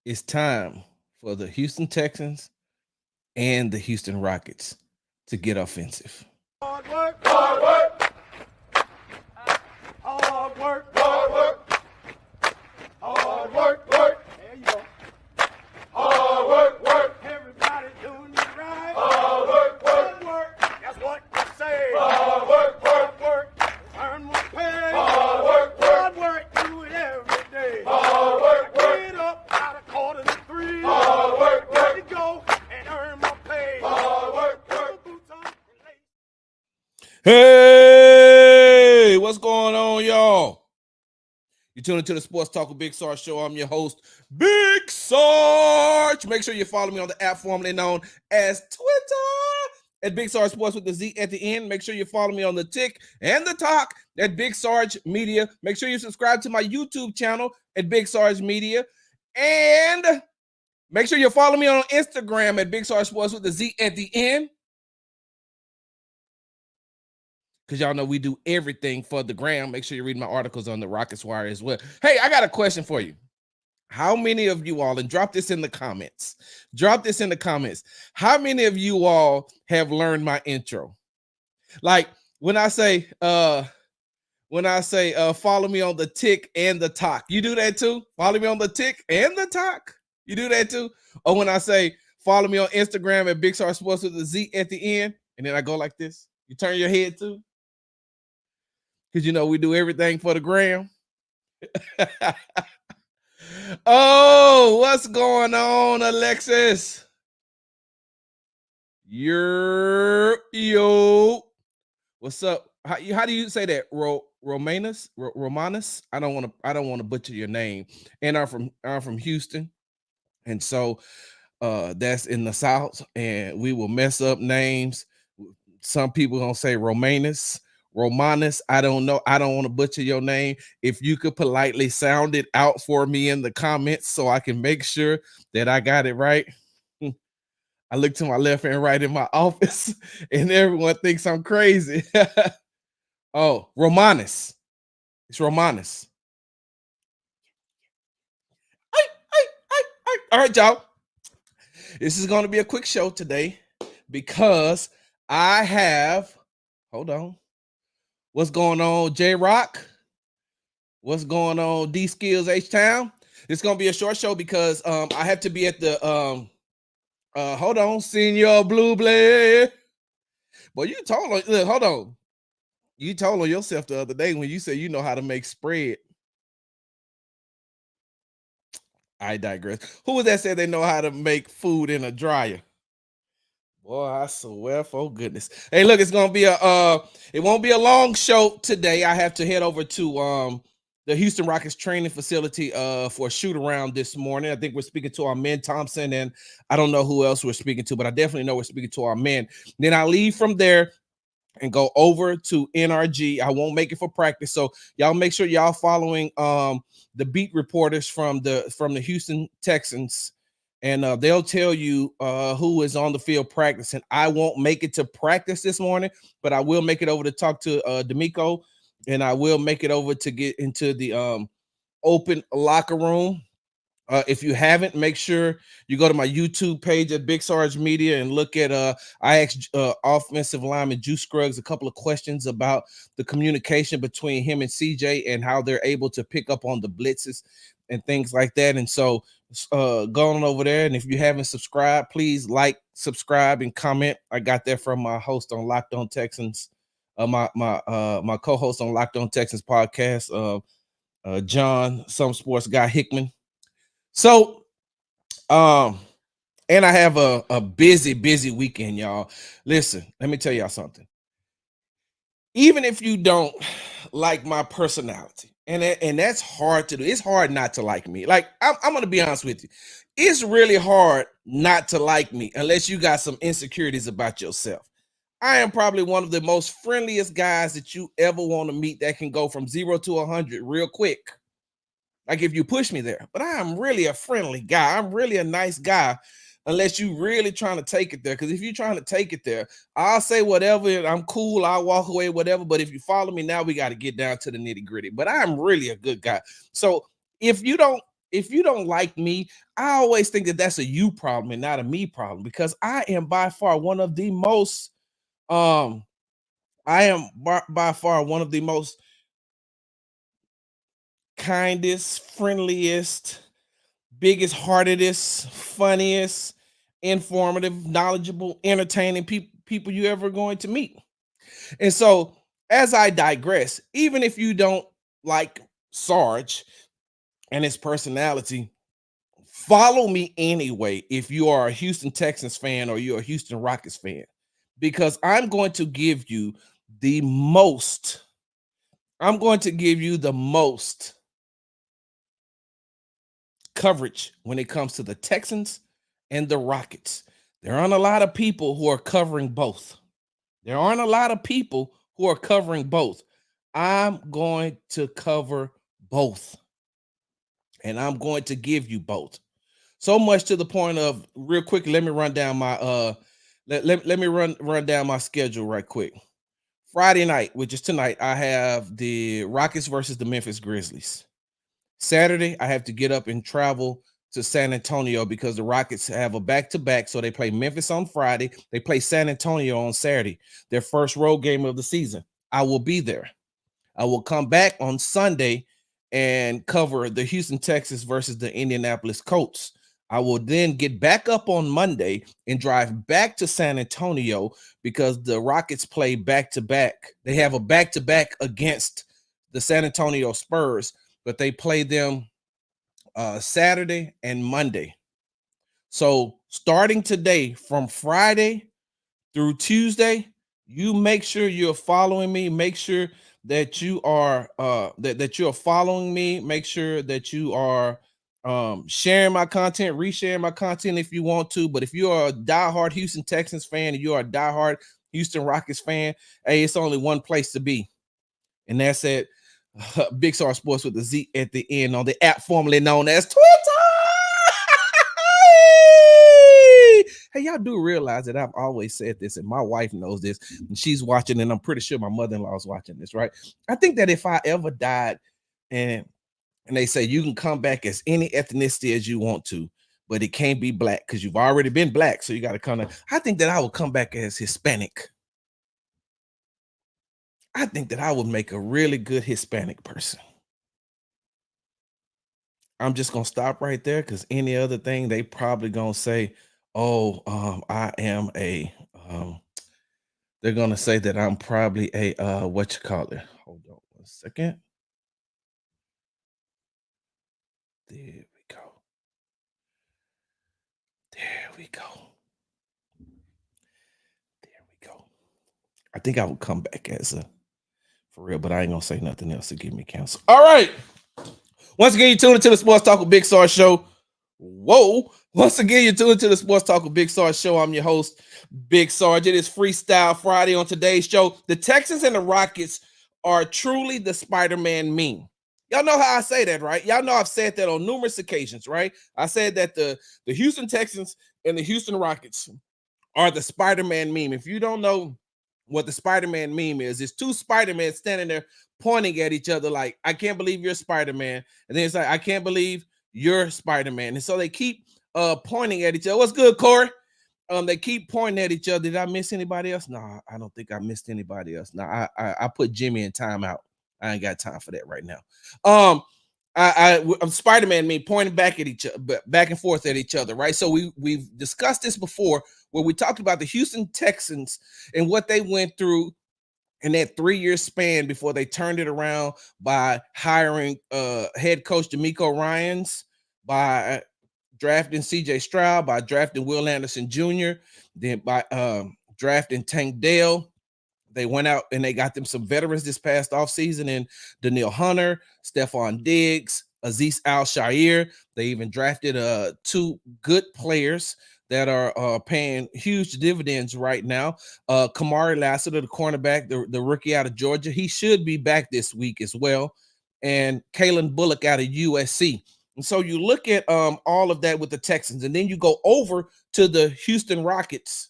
It's time for the Houston Texans and the Houston Rockets to get offensive. Hard work, hard work, hard work, hard work, hard work, work. There you go. Hard work, work. Everybody doing it right. Hard work, work, work. That's what you say. Hard work, work, work. Earn more pay. Hard work, work. Hard work. Do it every day. Hard work, work. Get up out of quarter to three. Hard work, work. Let go and earn more pay. Hard work, work. Boots on and lace. Hey, what's going on, y'all? You're tuning to the Sports Talk with Big Sarge show. I'm your host, Big Sarge. Make sure you follow me on the app formerly known as Twitter at Big Sarge Sports with the Z at the end. Make sure you follow me on the Tick and the Talk at Big Sarge Media. Make sure you subscribe to my YouTube channel at Big Sarge Media. And make sure you follow me on Instagram at Big Sarge Sports with the Z at the end. Because y'all know we do everything for the gram. Make sure you read my articles on the Rockets Wire as well. Hey, I got a question for you. How many of you all, and drop this in the comments, how many of you all have learned my intro? Like when I say follow me on the Tick and the Talk, you do that too? Follow me on the Tick and the Talk, you do that too? Or when I say follow me on Instagram at Big Star Sports with the Z at the end, and then I go like this, you turn your head too? Because you know we do everything for the gram. Oh, what's going on, Alexis? Yo. What's up? How do you say that? Romanus? Romanus? I don't want to butcher your name. And I'm from Houston. And so that's in the South, and we will mess up names. Some people gonna say Romanus. I don't know. I don't want to butcher your name. If you could politely sound it out for me in the comments so I can make sure that I got it right. I look to my left and right in my office and everyone thinks I'm crazy. Oh, Romanus. It's Romanus. All right, y'all. This is going to be a quick show today because I have, hold on. What's going on, J Rock? What's going on, D Skills H Town? It's gonna be a short show because I have to be at the hold on, Senior Blue Blade. But you told on, look, hold on. You told on yourself the other day when you said you know how to make spread. I digress. Who was that said they know how to make food in a dryer? Boy, I swear for goodness. Hey, look, it's gonna be it won't be a long show today. I have to head over to the Houston Rockets training facility for a shoot around this morning. I think we're speaking to our men, Thompson, and I don't know who else we're speaking to, but I definitely know we're speaking to our men. Then I leave from there and go over to NRG. I won't make it for practice, so y'all make sure y'all following the beat reporters from the Houston Texans. And they'll tell you who is on the field practicing. I won't make it to practice this morning, but I will make it over to talk to D'Amico, and I will make it over to get into the open locker room. If you haven't, make sure you go to my YouTube page at Big Sarge Media and look at I asked offensive lineman Juice Scruggs a couple of questions about the communication between him and CJ and how they're able to pick up on the blitzes and things like that. And so go on over there, and if you haven't subscribed, please like, subscribe, and comment. I got that from my host on Locked On Texans, my co-host on Locked On Texans podcast, John, some sports guy Hickman. So, and I have a busy weekend, y'all. Listen, let me tell y'all something. Even if you don't like my personality, and that's hard to do. It's hard not to like me. Like, I'm gonna be honest with you. It's really hard not to like me unless you got some insecurities about yourself. I am probably one of the most friendliest guys that you ever want to meet that can go from 0 to 100 real quick. Like if you push me there, but I am really a friendly guy. I'm really a nice guy, unless you really trying to take it there. Because if you're trying to take it there, I'll say whatever. I'm cool. I'll walk away, whatever. But if you follow me now, we got to get down to the nitty gritty. But I'm really a good guy. So if you don't if you don't like me, I always think that that's a you problem and not a me problem, because I am by far one of the most um by far one of the most kindest, friendliest, biggest heartedest, funniest, informative, knowledgeable, entertaining people you ever going to meet. And so, as I digress, even if you don't like Sarge and his personality, follow me anyway if you are a Houston Texans fan or you're a Houston Rockets fan, because the most, I'm going to give you the most coverage when it comes to the Texans and the Rockets. There aren't a lot of people who are covering both. There aren't a lot of people who are covering both. I'm going to cover both, and I'm going to give you both. So much to the point of, real quick, let me run down my let me run down my schedule right quick. Friday night, which is tonight, I have the Rockets versus the Memphis Grizzlies. Saturday, I have to get up and travel to San Antonio because the Rockets have a back-to-back. So they play Memphis on Friday. They play San Antonio on Saturday, their first road game of the season. I will be there. I will come back on Sunday and cover the Houston Texans versus the Indianapolis Colts. I will then get back up on Monday and drive back to San Antonio because the Rockets play back-to-back. They have a back-to-back against the San Antonio Spurs, but they play them Saturday and Monday. So starting today, from Friday through Tuesday, you make sure you're following me. Make sure that you are that you're following me. Make sure that you are sharing my content, resharing my content if you want to. But if you are a diehard Houston Texans fan and you are a diehard Houston Rockets fan, hey, it's only one place to be, and that's at Big Star Sports with the Z at the end on the app formerly known as Twitter. Hey, y'all do realize that I've always said this, and my wife knows this, and she's watching, and I'm pretty sure my mother-in-law is watching this, right? I think that if I ever died, and they say you can come back as any ethnicity as you want to, but it can't be black because you've already been black, so you got to come. I think that I will come back as Hispanic. I think that I would make a really good Hispanic person. I'm just gonna stop right there because any other thing they probably gonna say, oh, I am a they're gonna say that I'm probably a what you call it. Hold on 1 second. There we go. There we go. There we go. I think I would come back as a for real, but I ain't gonna say nothing else to give me counsel. All right. Once again, you tune into the Sports Talk with Big Star Show. Whoa. Once again, you're tuned into the Sports Talk with Big Sarge show. I'm your host, Big Sarge. It is Freestyle Friday. On today's show, the Texans and the Rockets are truly the Spider-Man meme. Y'all know how I say that, right? Y'all know I've said that on numerous occasions, right? I said that the Houston Texans and the Houston Rockets are the Spider-Man meme. If you don't know what the Spider-Man meme is, it's two Spider-Men standing there pointing at each other like, I can't believe you're Spider-Man. And then it's like, I can't believe you're Spider-Man. And so they keep pointing at each other. What's good, Corey? They keep pointing at each other. Did I miss anybody else? No, I don't think I missed anybody else. No, I put Jimmy in timeout. I ain't got time for that right now. I'm Spider-Man me pointing back at each other, back and forth at each other, right? So we've discussed this before, where we talked about the Houston Texans and what they went through in that 3-year span before they turned it around by hiring head coach D'Amico Ryans, by drafting CJ Stroud, by drafting Will Anderson Jr., then by drafting Tank Dell. They went out and they got them some veterans this past offseason in Daniil Hunter, Stephon Diggs, Azeez Al-Shaair. They even drafted 2 good players that are paying huge dividends right now. Kamari Lassiter, the cornerback, the rookie out of Georgia, he should be back this week as well. And Kalen Bullock out of USC. And so you look at all of that with the Texans, and then you go over to the Houston Rockets.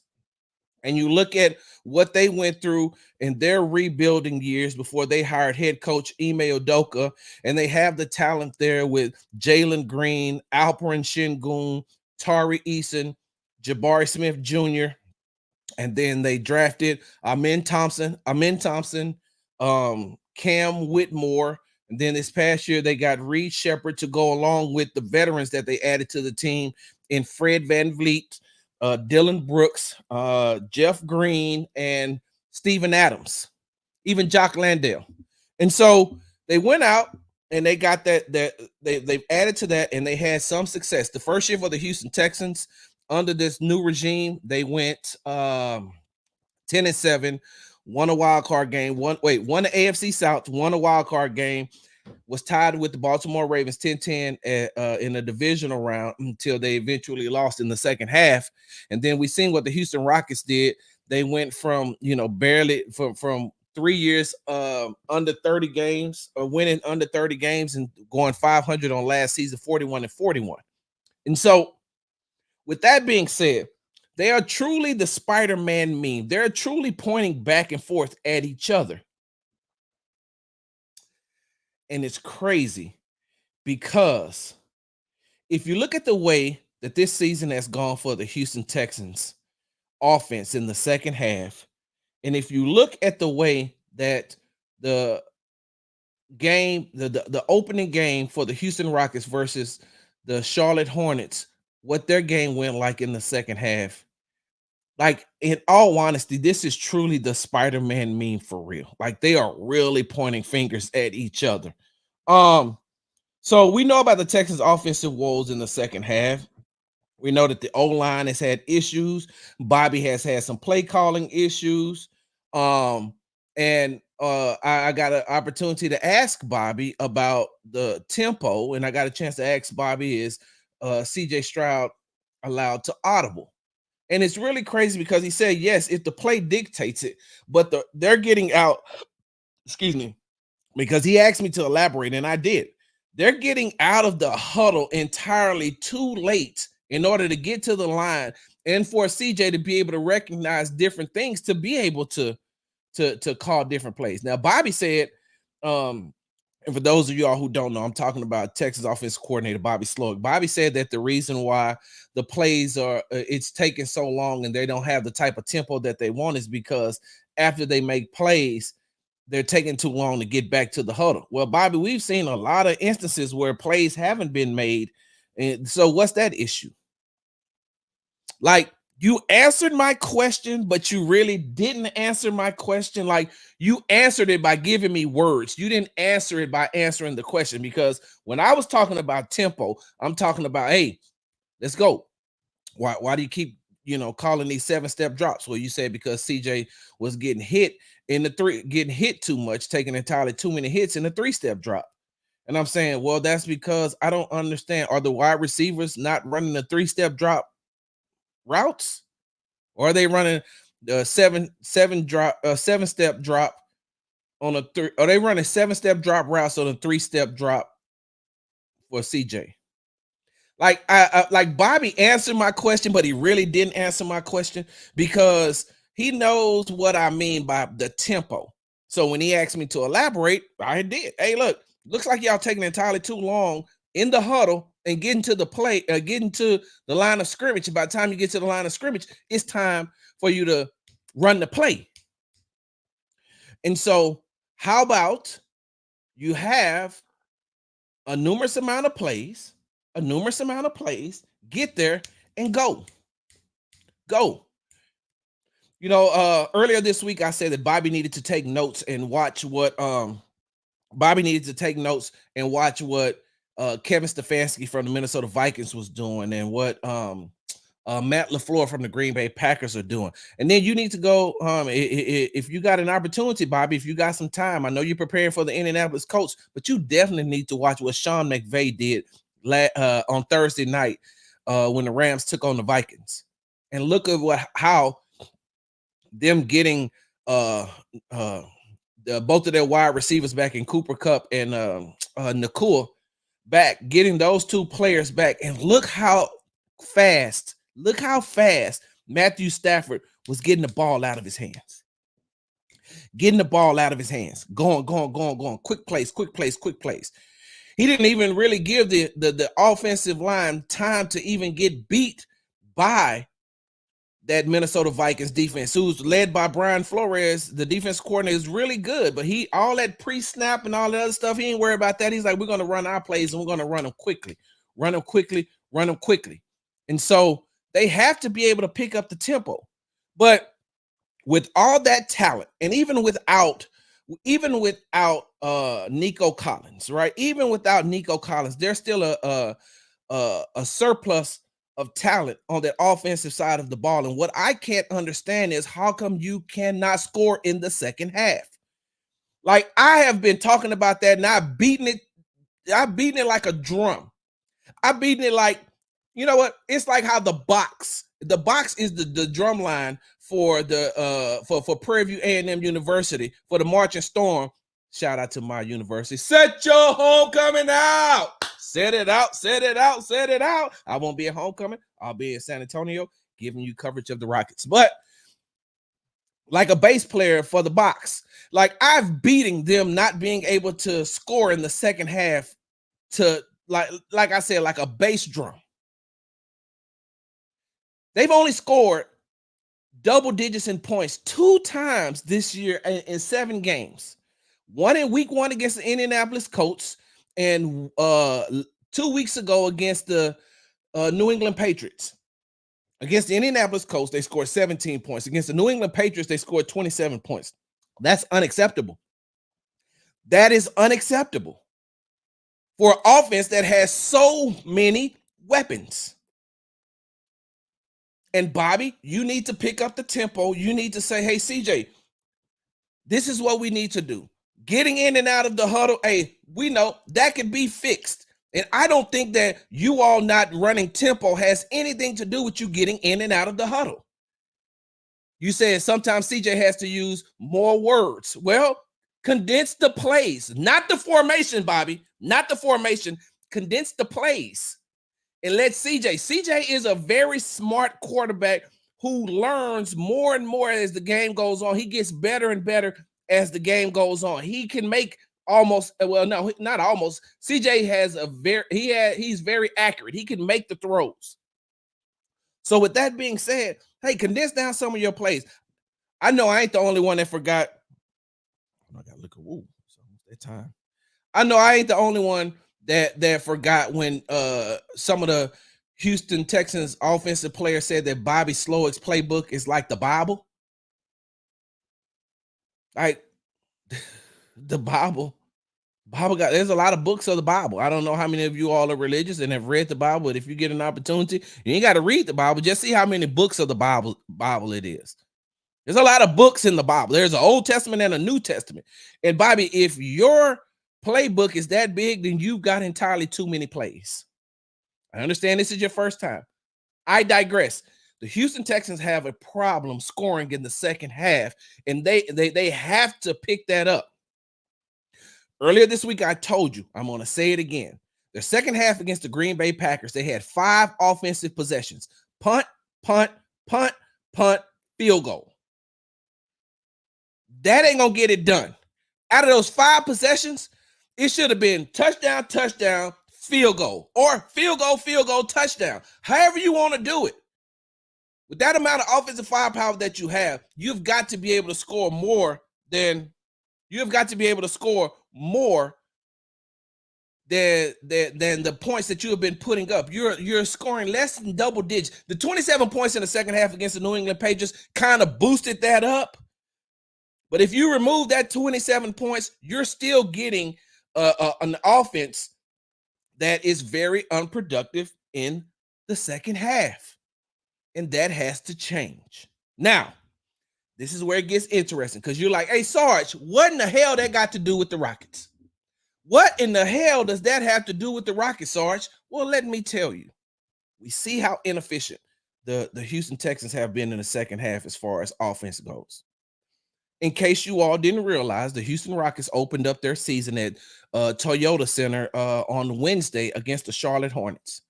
and you look at what they went through in their rebuilding years before they hired head coach Ime Udoka, and they have the talent there with Jalen Green, Alperen Şengün, Tari Eason, Jabari Smith Jr., and then they drafted Amin Thompson, Cam Whitmore, and then this past year they got Reed Shepard to go along with the veterans that they added to the team in Fred VanVleet, Dylan Brooks, Jeff Green, and Steven Adams, even Jock Landale. And so they went out and they got they've added to that, and they had some success. The first year for the Houston Texans under this new regime, they went 10-7, won a wild card game, won the AFC South, won a wild card game, was tied with the Baltimore Ravens 10-10 in a divisional round until they eventually lost in the second half. And then we seen what the Houston Rockets did. They went from, barely from 3 years under 30 games, or winning under 30 games and going 500 on last season, 41-41. And so with that being said, they are truly the Spider-Man meme. They're truly pointing back and forth at each other. And it's crazy because if you look at the way that this season has gone for the Houston Texans offense in the second half, and if you look at the way that the game, the opening game for the Houston Rockets versus the Charlotte Hornets, what their game went like in the second half, like, in all honesty, this is truly the Spider-Man meme for real. Like, they are really pointing fingers at each other. So we know about the Texans offensive woes in the second half. We know that the O-line has had issues. Bobby has had some play calling issues. And I got an opportunity to ask Bobby about the tempo, and I got a chance to ask Bobby, is CJ Stroud allowed to audible? And it's really crazy because he said, yes, if the play dictates it, but they're getting out, excuse me, because he asked me to elaborate, and I did. They're getting out of the huddle entirely too late in order to get to the line and for CJ to be able to recognize different things to be able to call different plays. Now, Bobby said, and for those of y'all who don't know, I'm talking about Texas offensive coordinator Bobby Slowick. Bobby said that the reason why the plays are it's taking so long and they don't have the type of tempo that they want is because after they make plays, they're taking too long to get back to the huddle. Well, Bobby, we've seen a lot of instances where plays haven't been made. And so what's that issue? Like, you answered my question, but you really didn't answer my question. Like, you answered it by giving me words. You didn't answer it by answering the question, because when I was talking about tempo, I'm talking about, hey, let's go. Why do you keep, calling these 7-step drops? Well, you said because CJ was getting hit getting hit too much, taking entirely too many hits in the 3-step drop. And I'm saying, well, that's because I don't understand. Are the wide receivers not running the 3-step drop routes, or are they running the 7-step drop on a 3? Are they running 7-step drop routes on a 3-step drop for CJ? Like, like Bobby answered my question, but he really didn't answer my question because he knows what I mean by the tempo. So when he asked me to elaborate, I did. Hey, look, looks like y'all taking entirely too long in the huddle and getting to the play, getting to the line of scrimmage. By the time you get to the line of scrimmage, it's time for you to run the play. And so how about you have a numerous amount of plays, get there and go. Earlier this week, I said that Bobby needed to take notes and watch what Kevin Stefanski from the Minnesota Vikings was doing, and what Matt LaFleur from the Green Bay Packers are doing. And then you need to go, if you got an opportunity, Bobby, if you got some time, I know you're preparing for the Indianapolis Colts, but you definitely need to watch what Sean McVay did on Thursday night when the Rams took on the Vikings. And look at how them getting both of their wide receivers back in Cooper Kupp and Nakua back, getting those two players back, and look how fast Matthew Stafford was getting the ball out of his hands. Getting the ball out of his hands. Going. Quick plays. He didn't even really give the offensive line time to even get beat by that Minnesota Vikings defense, who's led by Brian Flores. The defense coordinator is really good, but he all that pre-snap and all that other stuff, he ain't worried about that. He's like, we're going to run our plays and we're going to run them quickly. And so they have to be able to pick up the tempo. But with all that talent, and even without Nico Collins, right? Even without Nico Collins, there's still a surplus of talent on that offensive side of the ball. And what I can't understand is how come you cannot score in the second half? Like, I have been talking about that, and I've beaten it like a drum. I've beaten it like, you know what? It's like how the box is the drum line for the for Prairie View A&M University, for the Marching Storm. Shout out to my university. Set your homecoming out. Set it out. I won't be at homecoming. I'll be in San Antonio giving you coverage of the Rockets. But like a bass player for the box, like I've beaten them not being able to score in the second half to like I said, like a bass drum. They've only scored double digits in points 2 times this year in 7 games. One in week 1 against the Indianapolis Colts, and 2 weeks ago against the New England Patriots. Against the Indianapolis Colts, they scored 17 points. Against the New England Patriots, they scored 27 points. That's unacceptable. That is unacceptable for an offense that has so many weapons. And Bobby, you need to pick up the tempo. You need to say, hey, CJ, this is what we need to do. Getting in and out of the huddle, hey, we know that can be fixed. And I don't think that you all not running tempo has anything to do with you getting in and out of the huddle. You said sometimes CJ has to use more words. Well, condense the plays, not the formation, Bobby, not the formation. Condense the plays and let CJ. CJ is a very smart quarterback who learns more and more as the game goes on. He gets better and better as the game goes on. He can make almost, well, no, not almost. CJ has he's very accurate. He can make the throws. So with that being said, hey, condense down some of your plays. I know I ain't the only one that forgot. I gotta look at it's almost that time. I know I ain't the only one that forgot when some of the Houston Texans offensive players said that Bobby Slowick's playbook is like the Bible. Like the Bible there's a lot of books of the Bible. I don't know how many of you all are religious and have read the Bible, but if you get an opportunity, you ain't got to read the Bible. Just see how many books of the Bible it is. There's a lot of books in the Bible. There's an Old Testament and a New Testament. And Bobby, if your playbook is that big, then you've got entirely too many plays. I understand this is your first time. I digress. The Houston Texans have a problem scoring in the second half, and they have to pick that up. Earlier this week, I told you, I'm going to say it again. Their second half against the Green Bay Packers, they had 5 offensive possessions. Punt, field goal. That ain't going to get it done. Out of those 5 possessions, it should have been touchdown, field goal, or field goal, touchdown. However you want to do it. With that amount of offensive firepower that you have, you've got to be able to score more than the points that you have been putting up. You're scoring less than double digits. The 27 points in the second half against the New England Patriots kind of boosted that up. But if you remove that 27 points, you're still getting an offense that is very unproductive in the second half. And that has to change. Now, this is where it gets interesting, because you're like, hey, Sarge, what in the hell that got to do with the Rockets? What in the hell does that have to do with the Rockets, Sarge? Well, let me tell you. We see how inefficient the Houston Texans have been in the second half as far as offense goes. In case you all didn't realize, the Houston Rockets opened up their season at Toyota Center on Wednesday against the Charlotte Hornets.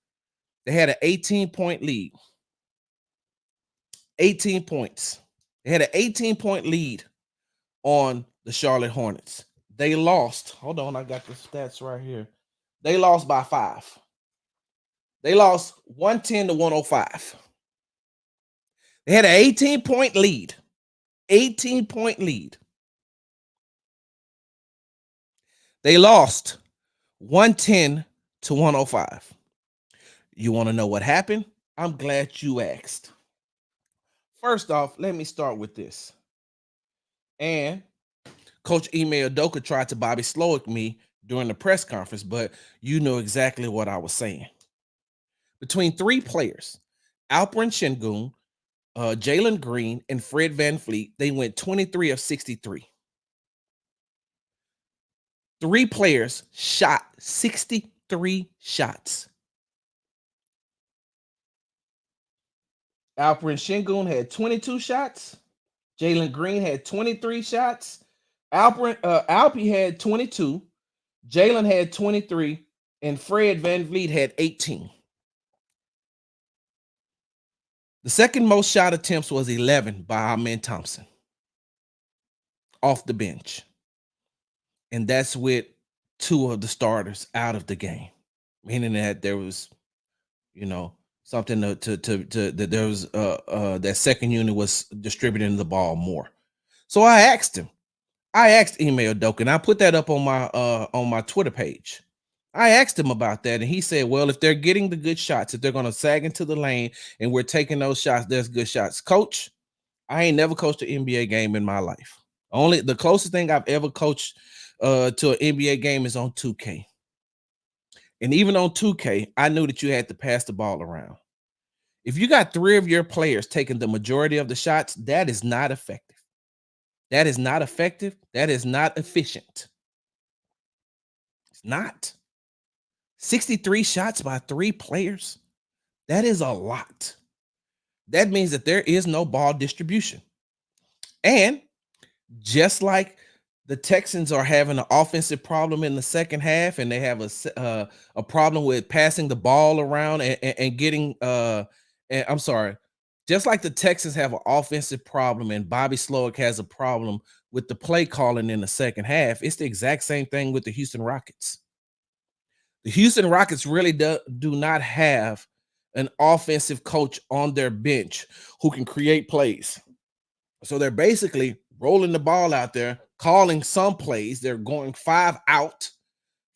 They had an 18-point lead. 18 points. They had an 18-point lead on the Charlotte Hornets. They lost. Hold on, I got the stats right here. They lost by 5. They lost 110 to 105. They had an 18-point lead. 18-point lead. They lost 110 to 105. You want to know what happened? I'm glad you asked. First off, let me start with this. And Coach Ime Udoka tried to Bobby Slowick me during the press conference, but you know exactly what I was saying. Between 3 players, Alperen Şengün, Jalen Green, and Fred VanVleet, they went 23 of 63. 3 players shot 63 shots. Alperen Şengün had 22 shots. Jalen Green had 23 shots. Alpie had 22. Jalen had 23. And Fred VanVleet had 18. The second most shot attempts was 11 by Amen Thompson off the bench. And that's with 2 of the starters out of the game, meaning that there was, something that there was that second unit was distributing the ball more. So I asked Ime Udoka, and I put that up on my Twitter page. I asked him about that, and he said, well, if they're getting the good shots, if they're going to sag into the lane and we're taking those shots, there's good shots. Coach, I ain't never coached an NBA game in my life. Only the closest thing I've ever coached to an NBA game is on 2K. And even on 2K, I knew that you had to pass the ball around. If you got 3 of your players taking the majority of the shots, that is not effective. That is not effective. That is not efficient. It's not. 63 shots by 3 players. That is a lot. That means that there is no ball distribution. And just like the Texans are having an offensive problem in the second half, and they have a problem with passing the ball around and getting and I'm sorry, just like the Texans have an offensive problem and Bobby Slowick has a problem with the play calling in the second half, it's the exact same thing with the Houston Rockets. The Houston Rockets really do not have an offensive coach on their bench who can create plays. So they're basically rolling the ball out there, calling some plays. They're going 5 out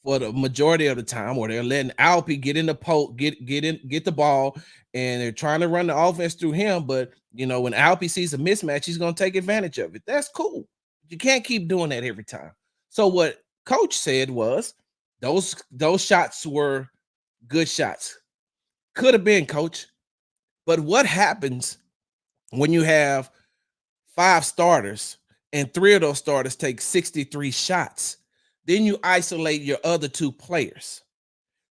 for the majority of the time, or they're letting Alpie get in the poke, get the ball, and they're trying to run the offense through him. But when Alpie sees a mismatch, he's going to take advantage of it. That's cool. You can't keep doing that every time. So what Coach said was those shots were good shots. Could have been, Coach. But what happens when you have 5 starters and 3 of those starters take 63 shots? Then you isolate your other 2 players.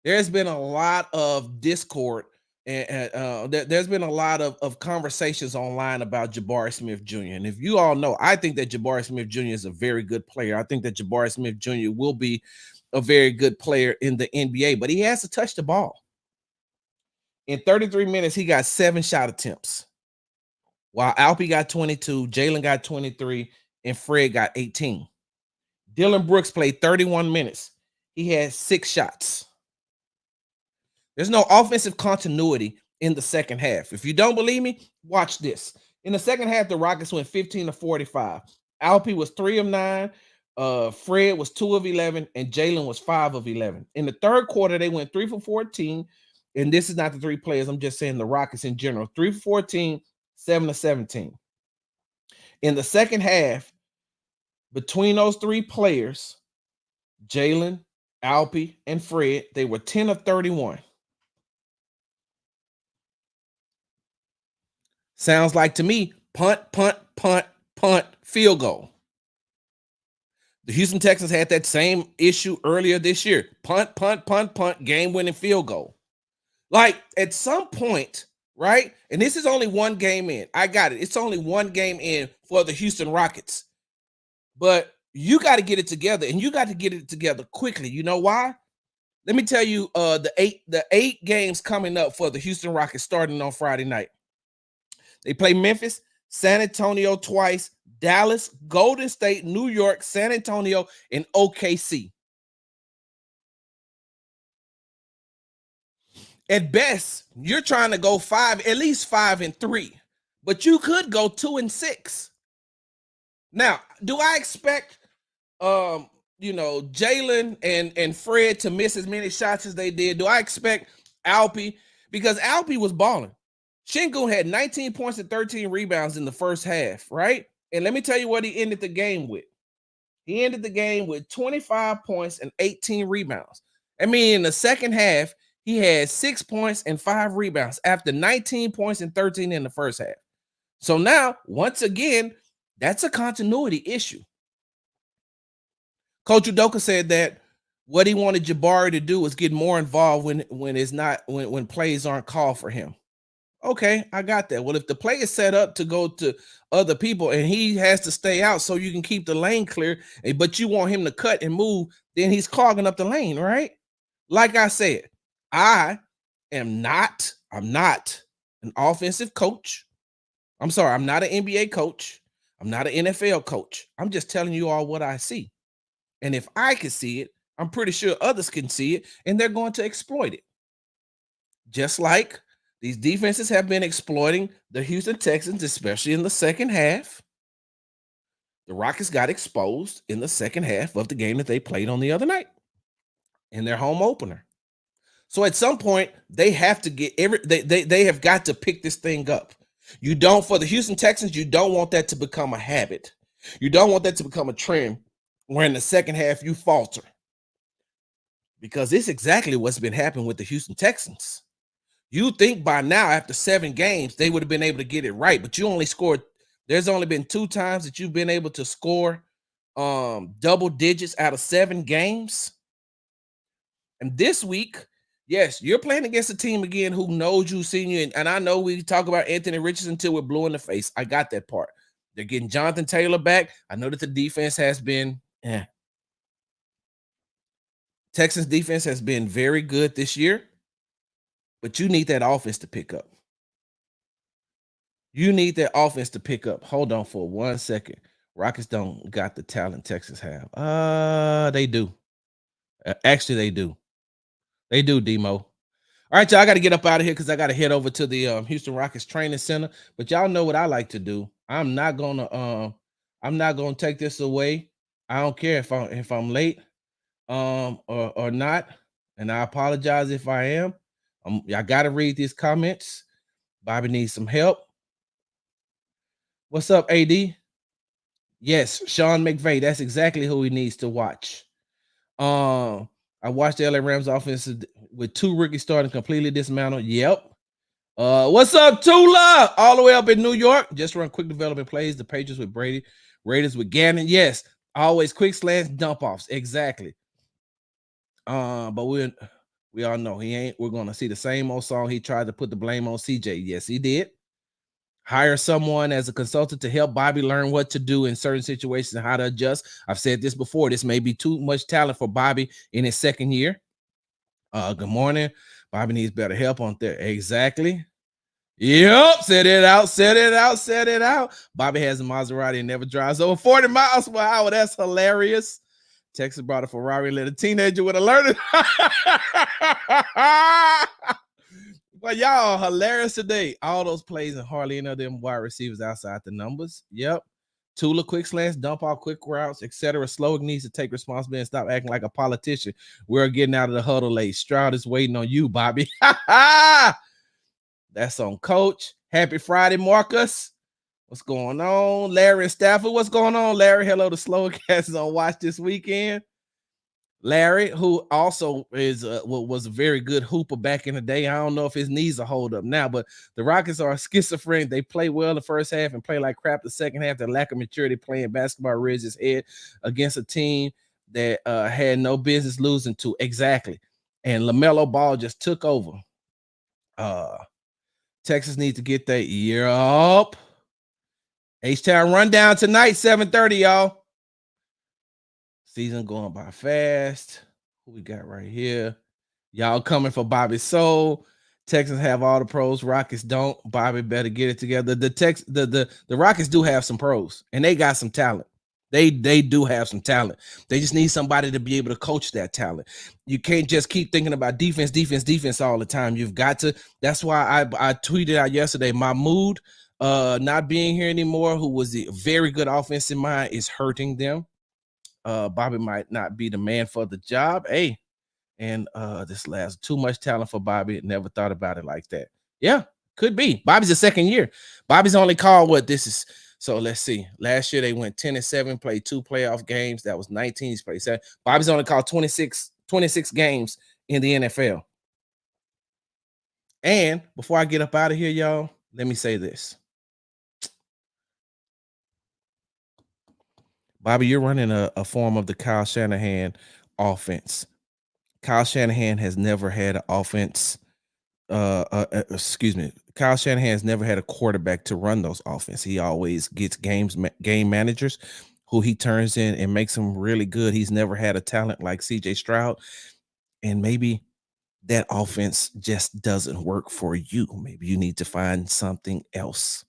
There's been a lot of discord and there's been a lot of conversations online about Jabari Smith Jr. And if you all know, I think that Jabari Smith Jr. is a very good player. I think that Jabari Smith Jr. will be a very good player in the NBA, but he has to touch the ball. In 33 minutes, he got 7 shot attempts, while Alpie got 22, Jalen got 23, and Fred got 18. Dylan Brooks played 31 minutes. He had 6 shots. There's no offensive continuity in the second half. If you don't believe me, watch this. In the second half, the Rockets went 15 of 45. Alpie was 3 of 9. Fred was 2 of 11, and Jalen was 5 of 11. In the third quarter, they went 3 for 14. And this is not the 3 players. I'm just saying the Rockets in general. 3 for 14, 7 of 17. In the second half, between those 3 players, Jalen, Alpie, and Fred, they were 10 of 31. Sounds like to me, punt, punt, punt, punt, field goal. The Houston Texans had that same issue earlier this year. Punt, punt, punt, punt, game-winning field goal. Like, at some point, right? And this is only 1 game in. I got it. It's only 1 game in for the Houston Rockets. But you got to get it together, and you got to get it together quickly. You know why? Let me tell you the 8 games coming up for the Houston Rockets starting on Friday night. They play Memphis, San Antonio twice, Dallas, Golden State, New York, San Antonio, and OKC. At best, you're trying to go at least 5-3, but you could go 2-6. Now, do I expect Jalen and Fred to miss as many shots as they did? Do I expect Alpi? Because Alpi was balling. Shingun had 19 points and 13 rebounds in the first half, right? And let me tell you what he ended the game with. He ended the game with 25 points and 18 rebounds. I mean, in the second half, he had 6 points and 5 rebounds after 19 points and 13 in the first half. So now, once again, that's a continuity issue. Coach Udoka said that what he wanted Jabari to do was get more involved when plays aren't called for him. Okay, I got that. Well, if the play is set up to go to other people and he has to stay out so you can keep the lane clear, but you want him to cut and move, then he's clogging up the lane, right? Like I said, I'm not an offensive coach. I'm sorry, I'm not an NBA coach. I'm not an NFL coach. I'm just telling you all what I see. And if I can see it, I'm pretty sure others can see it, and they're going to exploit it. Just like these defenses have been exploiting the Houston Texans, especially in the second half. The Rockets got exposed in the second half of the game that they played on the other night in their home opener. So at some point, they have to they have got to pick this thing up. For the Houston Texans, you don't want that to become a habit. You don't want that to become a trend where in the second half you falter. Because it's exactly what's been happening with the Houston Texans. You think by now, after 7 games, they would have been able to get it right, but you only scored. There's only been 2 times that you've been able to score double digits out of 7 games. And this week, yes, you're playing against a team again who knows you, seen you. And I know we talk about Anthony Richardson until we're blue in the face. I got that part. They're getting Jonathan Taylor back. I know that the defense has been, Texans defense has been very good this year, but you need that offense to pick up. You need that offense to pick up. Hold on for 1 second. Rockets don't got the talent Texans have. They do. Actually, they do. They do, Demo. All right, y'all. I got to get up out of here because I got to head over to the Houston Rockets training center. But y'all know what I like to do. I'm not gonna take this away. I don't care if I'm late or not. And I apologize if I am. I got to read these comments. Bobby needs some help. What's up, AD? Yes, Sean McVay. That's exactly who he needs to watch. I watched the LA Rams offense with 2 rookies starting completely dismantled. Yep. What's up, Tula? All the way up in New York. Just run quick development plays. The Patriots with Brady, Raiders with Gannon. Yes, always quick slants, dump offs. Exactly. But we all know he ain't. We're gonna see the same old song. He tried to put the blame on CJ. Yes, he did. Hire someone as a consultant to help Bobby learn what to do in certain situations and how to adjust. I've said this before. This may be too much talent for Bobby in his second year. Good morning. Bobby needs better help on there. Exactly. Yep. Set it out. Bobby has a Maserati and never drives over 40 miles per hour. That's hilarious. Texas brought a Ferrari and let a teenager with a learner. Well, y'all are hilarious today. All those plays and hardly any of them wide receivers outside the numbers. Yep. Tula quick slants, dump off quick routes, etc. Slowick needs to take responsibility and stop acting like a politician. We're getting out of the huddle late. Stroud is waiting on you, Bobby. That's on Coach. Happy Friday, Marcus. What's going on? Larry and Stafford. What's going on, Larry? Hello, the Slowick cast is on watch this weekend. Larry, who also was a very good hooper back in the day. I don't know if his knees are hold up now, but the Rockets are schizophrenic. They play well the first half and play like crap the second half. Their lack of maturity playing basketball rears his head against a team that had no business losing to. Exactly. And LaMelo Ball just took over. Texas needs to get that year up. H-Town rundown tonight, 7:30, y'all. Season going by fast. Who we got right here? Y'all coming for Bobby Soul. Texans have all the pros. Rockets don't. Bobby better get it together. The Rockets do have some pros, and they got some talent. They do have some talent. They just need somebody to be able to coach that talent. You can't just keep thinking about defense all the time. You've got to. That's why I tweeted out yesterday. My mood, not being here anymore, who was a very good offensive mind, is hurting them. Bobby might not be the man for the job. Hey, and this last too much talent for Bobby. Never thought about it like that. Yeah, could be. Bobby's a second year. Bobby's only called what this is. So let's see. Last year they went 10-7, played 2 playoff games. That was 19. He's played 7. Bobby's only called 26 games in the NFL. And before I get up out of here, y'all, let me say this. Bobby, you're running a form of the Kyle Shanahan offense. Kyle Shanahan has never had an offense. Excuse me. Kyle Shanahan has never had a quarterback to run those offense. He always gets game managers who he turns in and makes them really good. He's never had a talent like CJ Stroud, and maybe that offense just doesn't work for you. Maybe you need to find something else,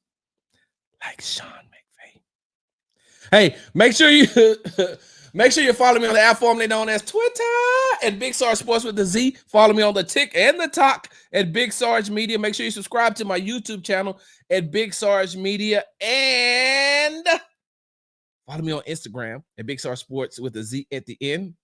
like Sean McVay. Hey, make sure you follow me on the app formerly known as Twitter at Big Sarge Sports with the Z. Follow me on the Tick and the Talk at Big Sarge Media. Make sure you subscribe to my YouTube channel at Big Sarge Media, and follow me on Instagram at Big Sarge Sports with the Z at the end,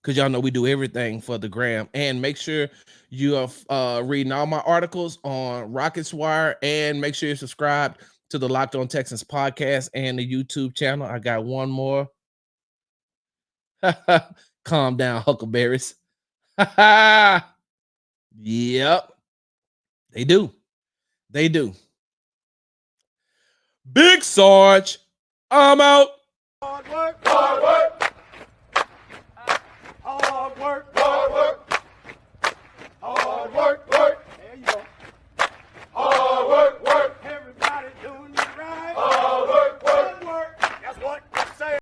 because y'all know we do everything for the gram. And make sure you are reading all my articles on Rockets Wire, and make sure you subscribe to the Locked On Texans podcast and the YouTube channel. I got one more. Calm down, Huckleberries. Yep. They do. They do. Big Sarge, I'm out. Hard work.